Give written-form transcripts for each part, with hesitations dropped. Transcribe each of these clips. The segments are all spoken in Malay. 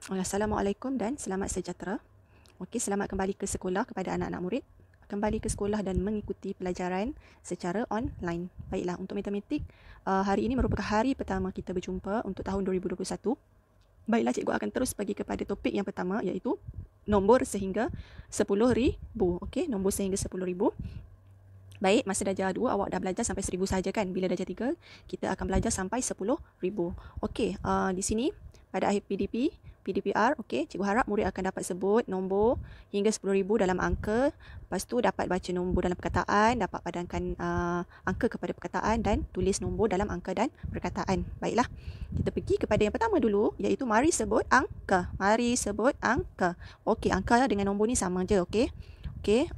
Assalamualaikum dan selamat sejahtera. Okey, selamat kembali ke sekolah kepada anak-anak murid. Kembali ke sekolah dan mengikuti pelajaran secara online. Baiklah, untuk matematik, hari ini merupakan hari pertama kita berjumpa untuk tahun 2021. Baiklah, cikgu akan terus pergi kepada topik yang pertama iaitu nombor sehingga 10,000. Okey, nombor sehingga 10,000. Baik, masa darjah 2 awak dah belajar sampai 1,000 saja kan? Bila darjah 3, kita akan belajar sampai 10,000. Okey, di sini pada akhir PDPR, okey, cikgu harap murid akan dapat sebut nombor hingga 10,000 dalam angka. Lepas tu dapat baca nombor dalam perkataan, dapat padankan angka kepada perkataan dan tulis nombor dalam angka dan perkataan. Baiklah, kita pergi kepada yang pertama dulu, iaitu mari sebut angka. Mari sebut angka. Okey, angka dengan nombor ni sama je, okey? Okey,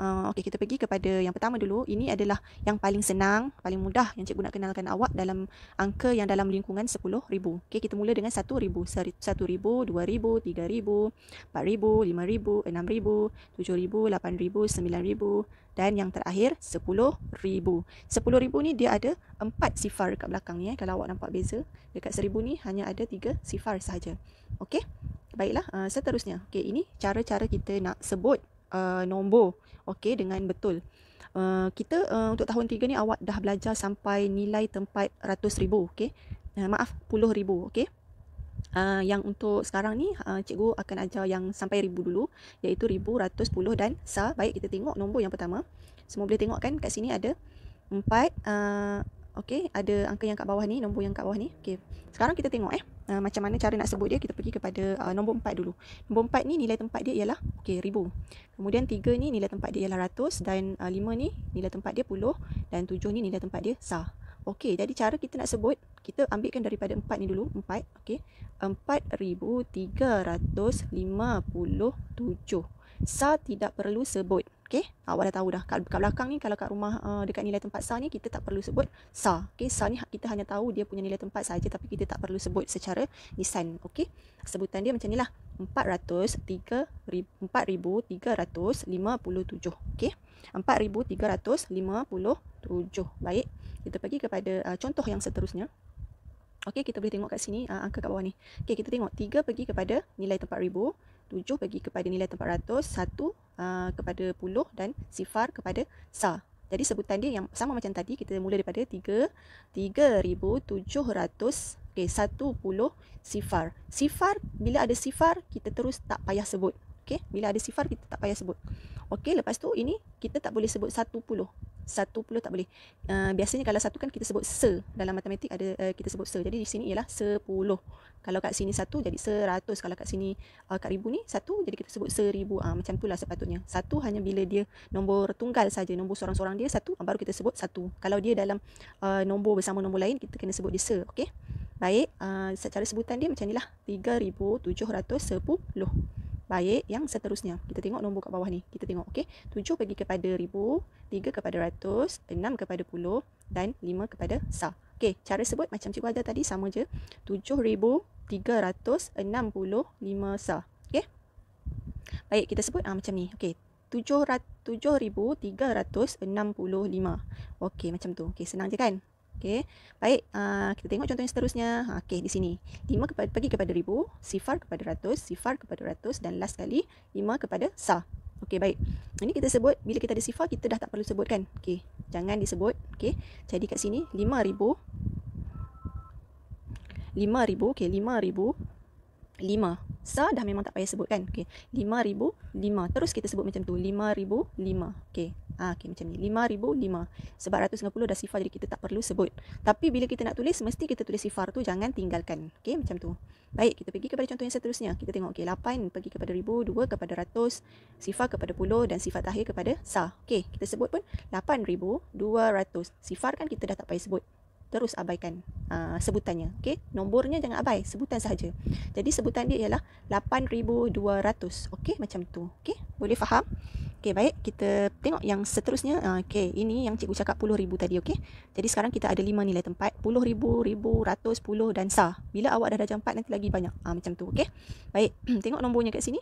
kita pergi kepada yang pertama dulu. Ini adalah yang paling senang, paling mudah yang cikgu nak kenalkan awak dalam angka yang dalam lingkungan 10,000. Okey, kita mula dengan 1,000. 1,000, 2,000, 3,000, 4,000, 5,000, 6,000, 7,000, 8,000, 9,000 dan yang terakhir 10,000. 10,000 ni dia ada 4 sifar dekat belakang ni. Kalau awak nampak beza, dekat 1,000 ni hanya ada 3 sifar sahaja. Okey, baiklah, seterusnya. Okey, ini cara-cara kita nak sebut nombor, okey, dengan betul. Kita untuk tahun 3 ni awak dah belajar sampai nilai tempat ratus ribu, okey. Maaf, puluh ribu, okey. Yang untuk sekarang ni cikgu akan ajar yang sampai ribu dulu, iaitu ribu, ratus, puluh dan sa. Baik, kita tengok nombor yang pertama. Semua boleh tengok kan kat sini ada 4. Okey, ada angka yang kat bawah ni, nombor yang kat bawah ni. Okey, sekarang kita tengok macam mana cara nak sebut dia. Kita pergi kepada nombor 4 dulu. Nombor 4 ni nilai tempat dia ialah ribu. Kemudian 3 ni nilai tempat dia ialah ratus dan 5 ni nilai tempat dia puluh dan 7 ni nilai tempat dia sa. Okey, jadi cara kita nak sebut, kita ambilkan daripada 4 ni dulu, 4, okey. 4,357. Sa tidak perlu sebut. Okey, awak dah tahu dah. Kat belakang ni, kalau kat rumah dekat nilai tempat sa ni, kita tak perlu sebut sa. Okey, sa ni kita hanya tahu dia punya nilai tempat saja, tapi kita tak perlu sebut secara lisan. Okey, sebutan dia macam ni lah. 4,357. Okey, 4,357. Baik, kita pergi kepada contoh yang seterusnya. Okey, kita boleh tengok kat sini angka kat bawah ni. Okey, kita tengok 3 pergi kepada nilai tempat ribu, 7 pergi kepada nilai tempat ratus, 1 kepada puluh dan sifar kepada sa. Jadi sebutan dia yang sama macam tadi. Kita mula daripada 3,700. Okey, 10 sifar. Sifar, bila ada sifar kita terus tak payah sebut. Okey, bila ada sifar kita tak payah sebut. Okey, lepas tu ini kita tak boleh sebut 10. 10 tak boleh. Biasanya kalau 1 kan kita sebut se. Dalam matematik ada kita sebut se. Jadi di sini ialah 10. Kalau kat sini 1 jadi 100. Kalau kat sini kat ribu ni 1 jadi kita sebut 1,000. Macam itulah sepatutnya. 1 hanya bila dia nombor tunggal saja, nombor seorang-seorang dia 1, baru kita sebut 1. Kalau dia dalam nombor bersama nombor lain, kita kena sebut dia se. Okey. Baik, secara sebutan dia macam inilah, 3,710. Baik, yang seterusnya. Kita tengok nombor kat bawah ni. Kita tengok, okey. 7 pergi kepada ribu, 3 kepada ratus, 6 kepada puluh dan 5 kepada sa. Okey, cara sebut macam cikgu ajar tadi sama je. 7,365 sa. Okey. Baik, kita sebut macam ni. Okey. 7,365. Okey, macam tu. Okey, senang je kan? Okey, baik, kita tengok contoh yang seterusnya. Okey, di sini 5 pergi kepada ribu, sifar kepada ratus dan last sekali 5 kepada sa. Okey, baik. Ini kita sebut, bila kita ada sifar kita dah tak perlu sebutkan. Okey, jangan disebut. Okey, jadi kat sini 5,000. Okey, 5,000. 5. Sa dah memang tak payah sebut kan. Okey, 5,005. Terus kita sebut macam tu, 5,005. Okey. Okey, macam ni, 5,005. Sebab 150 dah sifar, jadi kita tak perlu sebut. Tapi bila kita nak tulis, mesti kita tulis sifar tu, jangan tinggalkan. Okey, macam tu. Baik, kita pergi kepada contoh yang seterusnya. Kita tengok, okey, 8 pergi kepada ribu, 2 kepada ratus, sifar kepada puluh dan sifar terakhir kepada sa. Okey, kita sebut pun 8,200. Sifar kan kita dah tak payah sebut. Terus abaikan sebutannya. Okey, nombornya jangan abai, sebutan sahaja. Jadi sebutan dia ialah 8,200. Okey, macam tu. Okey, boleh faham? Okey, baik, kita tengok yang seterusnya. Okey, ini yang cikgu cakap 10,000 tadi. Okey, jadi sekarang kita ada 5 nilai tempat, 10,000, ribu, ratus, puluh dan sa. Bila awak dah darjah 4 nanti lagi banyak. Macam tu. Okey, baik. Tengok nombornya kat sini.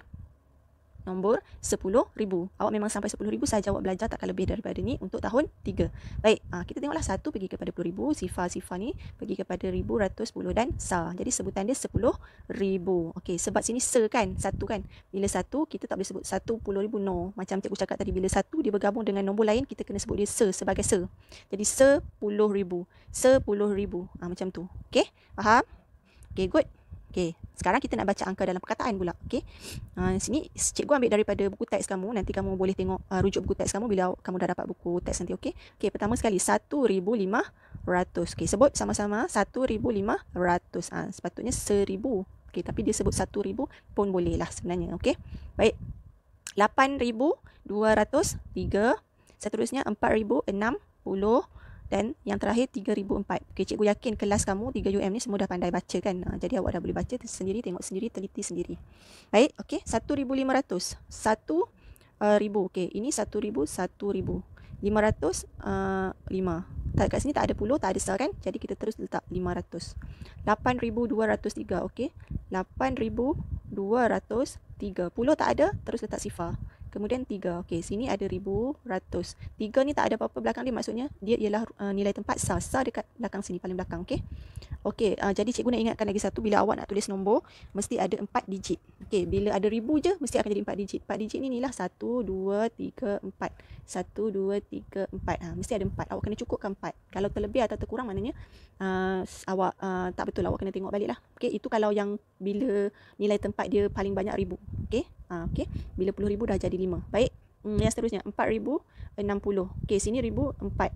nombor 10,000. Awak memang sampai 10,000 saja awak belajar, takkan lebih daripada ni untuk tahun 3. Baik, kita tengoklah 1 pergi kepada 10,000, sifar-sifar ni pergi kepada 1,000, ratus, 10 dan sa. Jadi sebutan dia 10,000. Okey, sebab sini se kan, 1 kan. Bila 1 kita tak boleh sebut 10,000, no. Macam cikgu cakap tadi, bila 1 dia bergabung dengan nombor lain, kita kena sebut dia se sebagai se. Jadi 10,000. 10,000. Macam tu. Okey, faham? Okey, good. Okey, sekarang kita nak baca angka dalam perkataan pula. Okey. Sini cikgu ambil daripada buku teks kamu. Nanti kamu boleh tengok rujuk buku teks kamu bila kamu dah dapat buku teks nanti. Okey. Okey, pertama sekali 1,500. Okey, sebut sama-sama 1,500. Sepatutnya 1,000. Okey, tapi dia sebut 1,000 pun boleh lah sebenarnya. Okey. Baik. 8,203. Seterusnya 4,060. Dan yang terakhir 3,004. Okey, cikgu yakin kelas kamu 3UM ni semua dah pandai baca kan. Jadi awak dah boleh baca sendiri, tengok sendiri, teliti sendiri. Baik, okey, 1,500. 1,000. Okey, ini 1,000, 1,000. 500, 5. Kat sini tak ada puluh, tak ada sa kan. Jadi kita terus letak 500. 8,203. Okey, 8,203. Puluh tak ada, terus letak sifar. Kemudian 3. Okey, sini ada 1,100. 3 ni tak ada apa-apa belakang dia, maksudnya dia ialah nilai tempat sa. Sa dekat belakang sini, paling belakang. Okey. Okey, jadi cikgu nak ingatkan lagi satu, bila awak nak tulis nombor, mesti ada 4 digit. Okey, bila ada 1,000 je, mesti akan jadi 4 digit. 4 digit ni inilah 1, 2, 3, 4. 1, 2, 3, 4. Mesti ada 4. Awak kena cukupkan 4. Kalau terlebih atau terkurang, maknanya awak tak betul. Awak kena tengok balik lah. Okey, itu kalau yang bila nilai tempat dia paling banyak 1,000. Okey. Okey, bila 10,000 dah jadi 5. Baik, yang seterusnya 4,060. Okey, sini 1,004.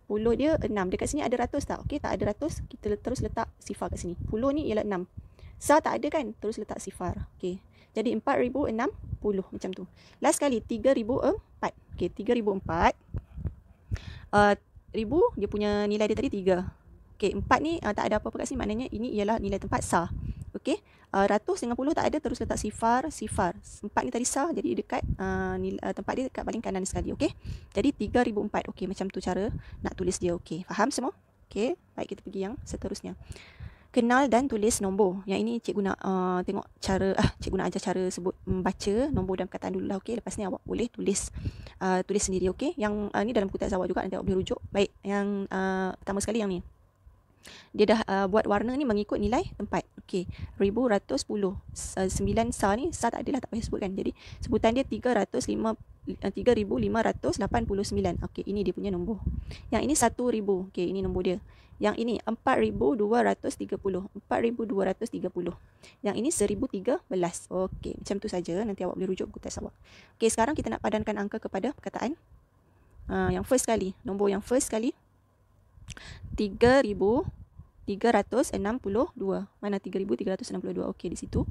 Puluh dia 6. Dekat sini ada ratus tak? Okey, tak ada ratus. Kita terus letak sifar kat sini. Puluh ni ialah 6. Sa tak ada kan? Terus letak sifar. Okey, jadi 4,060 macam tu. Last kali 3,004. Okey, 3,004. 1,000 dia punya nilai dia tadi 3. Okey, 4 ni tak ada apa-apa kat sini, maknanya ini ialah nilai tempat sa. Okey, ratus dengan puluh tak ada, terus letak sifar, sifar. 4 ni tadi sa, jadi dekat tempat dia dekat paling kanan sekali. Okey, jadi 3,004. Okey, macam tu cara nak tulis dia. Okey, faham semua? Okey, baik, kita pergi yang seterusnya. Kenal dan tulis nombor. Yang ini cikgu nak tengok cara, cikgu nak ajar cara sebut membaca nombor dan perkataan dulu lah. Okey, lepas ni awak boleh tulis sendiri. Okey, yang ni dalam buku teks awak juga, nanti awak boleh rujuk. Baik, yang pertama sekali yang ni. Dia dah buat warna ni mengikut nilai tempat. Okey, 1,110. 9 sa ni, sa tak adalah, tak payah sebutkan. Jadi sebutan dia 3,589. Okey, ini dia punya nombor. Yang ini 1,000. Okey, ini nombor dia. Yang ini 4,230. 4,230. Yang ini 1,013. Okey, macam tu saja. Nanti awak boleh rujuk buku teks awak. Okey, sekarang kita nak padankan angka kepada perkataan. Yang first kali, nombor yang first kali 3,362. Mana 3,362? Okey, di situ.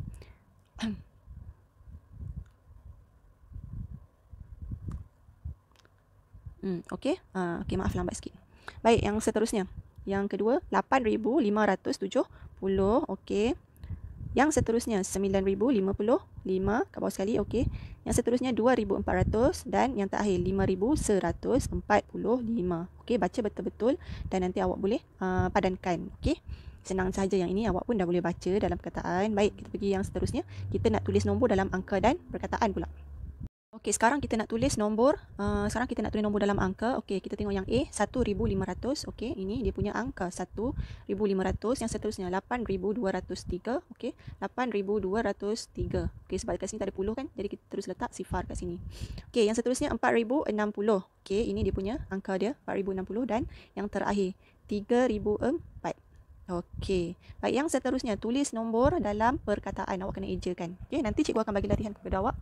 Okey. Okey, maaf lambat sikit. Baik, yang seterusnya. Yang kedua 8,570. Okey. Yang seterusnya 9,055 kat bawah sekali. Okey. Yang seterusnya 2,400 dan yang terakhir 5,145. Okey, baca betul-betul dan nanti awak boleh padankan. Okey. Senang saja, yang ini awak pun dah boleh baca dalam perkataan. Baik, kita pergi yang seterusnya. Kita nak tulis nombor dalam angka dan perkataan pula. Okey, sekarang kita nak tulis nombor. Dalam angka. Okey, kita tengok yang A, 1,500. Okey, ini dia punya angka 1,500. Yang seterusnya 8,203. Okey, 8,203. Okey, sebab kat sini tak ada puluh kan, jadi kita terus letak sifar kat sini. Okey, yang seterusnya 4,060. Okey, ini dia punya angka dia 4,060 dan yang terakhir 3,004. Okey, baik, yang seterusnya tulis nombor dalam perkataan. Awak kena ejakan. Okey, nanti cikgu akan bagi latihan kepada awak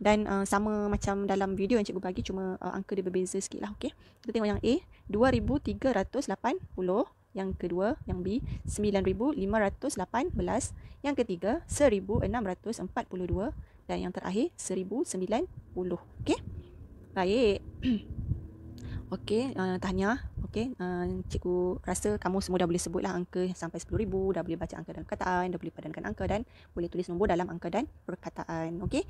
dan sama macam dalam video yang cikgu bagi, cuma angka dia berbeza sikit lah. Okey, kita tengok yang A, 2,380. Yang kedua, yang B, 9,518. Yang ketiga, 1,642 dan yang terakhir 1,090. Okey, baik. Okey, tahniah. Okey, cikgu rasa kamu semua dah boleh sebutlah angka sampai 10,000, dah boleh baca angka dan perkataan, dah boleh padankan angka dan boleh tulis nombor dalam angka dan perkataan. Okey,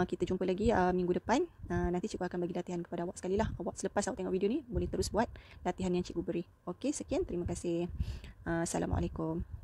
kita jumpa lagi minggu depan. Nanti cikgu akan bagi latihan kepada awak sekali lah. Awak selepas awak tengok video ni boleh terus buat latihan yang cikgu beri. Okey, sekian, terima kasih. Assalamualaikum.